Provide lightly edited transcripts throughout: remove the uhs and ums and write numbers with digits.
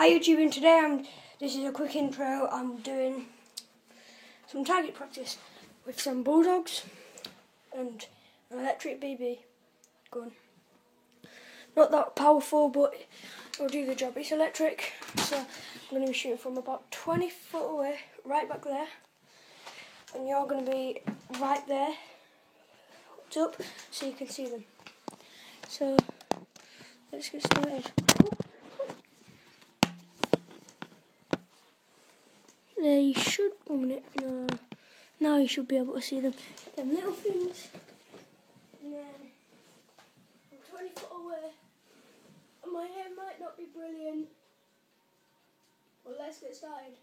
Hi YouTube, and today this is a quick intro. I'm doing some target practice with some bulldogs and an electric BB gun. Not that powerful, but it'll do the job. It's electric, so I'm going to be shooting from about 20 foot away, right back there, and you're going to be right there, hooked up, so you can see them. So let's get started. There you should, 1 minute, no, now you should be able to see them little things, and then I'm 20 foot away, and my hair might not be brilliant, but let's get started.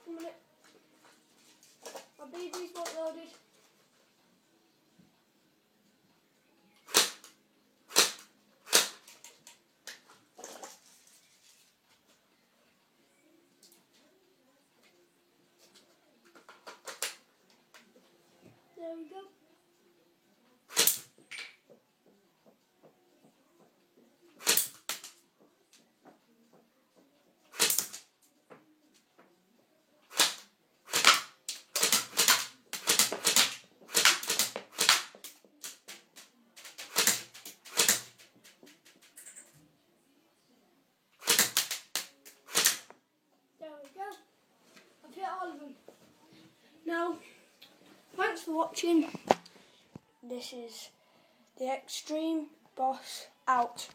A minute, my BB's not loaded. There we go. There we go. I've hit all of them. Now, thanks for watching. This is the Extreme Boss out.